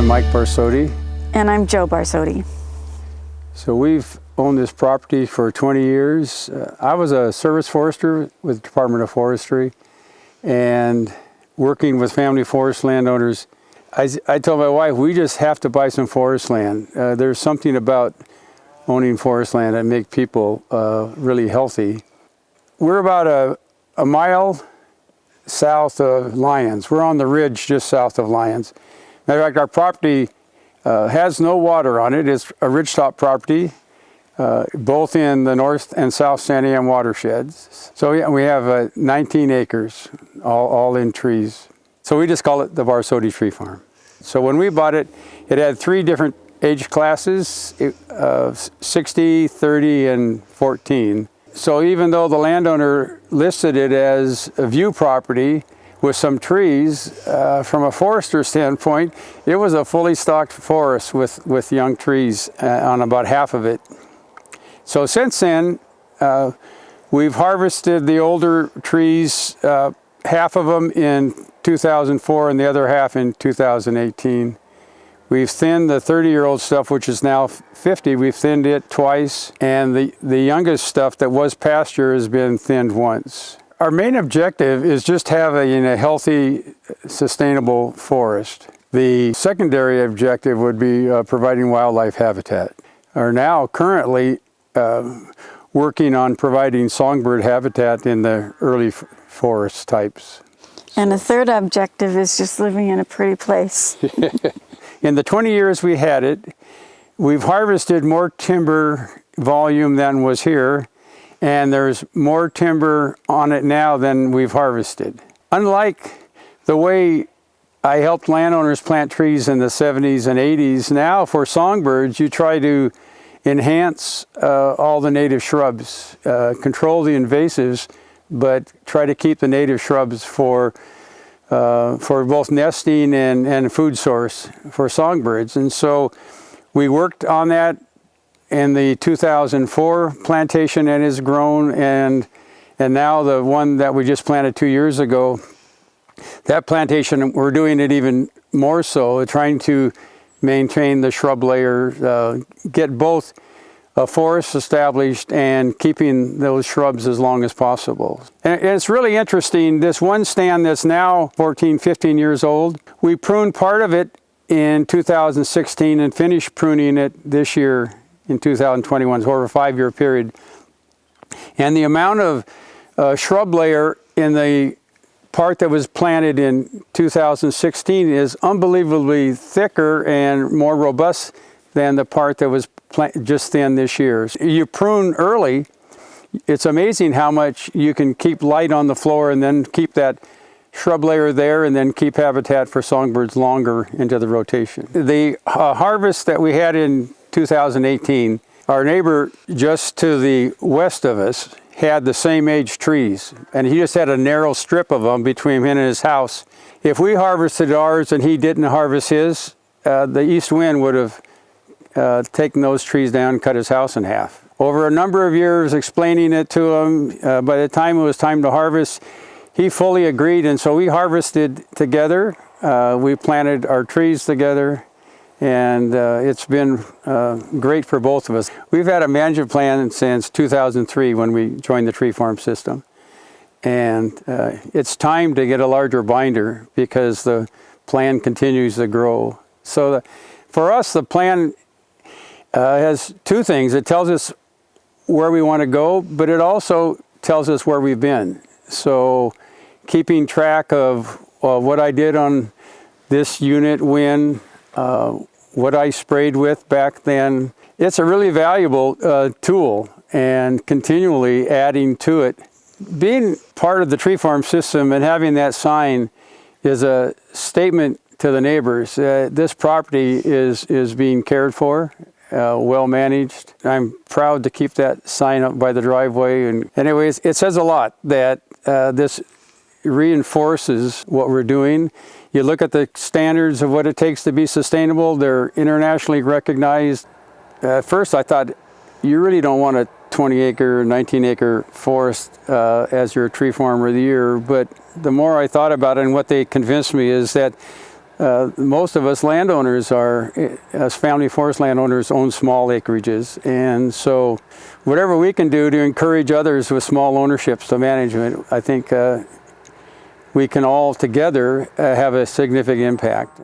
I'm Mike Barsotti. And I'm Joe Barsotti. So we've owned this property for 20 years. I was a service forester with the Department of Forestry, and working with family forest landowners, I told my wife, we just have to buy some forest land. There's something about owning forest land that makes people really healthy. We're about a mile south of Lyons. We're on the ridge just south of Lyons. Matter of fact, our property has no water on it. It's a ridgetop property, both in the North and South Santiam watersheds. So we have 19 acres, all in trees. So we just call it the Barsotti Tree Farm. So when we bought it, it had 3 different age classes, 60, 30, and 14. So even though the landowner listed it as a view property with some trees, from a forester standpoint, it was a fully stocked forest with young trees on about half of it. So since then, we've harvested the older trees, half of them in 2004 and the other half in 2018. We've thinned the 30-year-old stuff, which is now 50. We've thinned it twice, and the youngest stuff that was pasture has been thinned once. Our main objective is just having a healthy, sustainable forest. The secondary objective would be providing wildlife habitat. We're now currently working on providing songbird habitat in the early forest types. And the third objective is just living in a pretty place. In the 20 years we had it, we've harvested more timber volume than was here, and there's more timber on it now than we've harvested. Unlike the way I helped landowners plant trees in the 70s and 80s, now for songbirds, you try to enhance all the native shrubs, control the invasives, but try to keep the native shrubs for both nesting and food source for songbirds. And so we worked on that in the 2004 plantation, and has grown, and now the one that we just planted 2 years ago, that plantation, we're doing it even more so, trying to maintain the shrub layer, get both a forest established and keeping those shrubs as long as possible. And it's really interesting, this one stand that's now 14, 15 years old, we pruned part of it in 2016 and finished pruning it this year in 2021, so over a 5-year period. And the amount of shrub layer in the part that was planted in 2016 is unbelievably thicker and more robust than the part that was just thinned this year. You prune early, it's amazing how much you can keep light on the floor and then keep that shrub layer there and then keep habitat for songbirds longer into the rotation. The harvest that we had in 2018, our neighbor just to the west of us had the same age trees, and he just had a narrow strip of them between him and his house. If we harvested ours and he didn't harvest his, the east wind would have taken those trees down and cut his house in half. Over a number of years explaining it to him, by the time it was time to harvest, he fully agreed, and so we harvested together. We planted our trees together, and it's been great for both of us. We've had a management plan since 2003 when we joined the tree farm system, and it's time to get a larger binder because the plan continues to grow. So for us, the plan has 2 things. It tells us where we want to go, but it also tells us where we've been. So keeping track of what I did on this unit, when, what I sprayed with back then, it's a really valuable tool, and continually adding to it. Being part of the tree farm system and having that sign is a statement to the neighbors. This property is being cared for, well managed. I'm proud to keep that sign up by the driveway. And anyways, it says a lot that this reinforces what we're doing. You look at the standards of what it takes to be sustainable, they're internationally recognized. At first I thought, you really don't want a 20-acre, 19-acre forest as your tree farmer of the year, but the more I thought about it, and what they convinced me is that most of us landowners as family forest landowners, own small acreages. And so whatever we can do to encourage others with small ownerships to management, I think we can all together have a significant impact.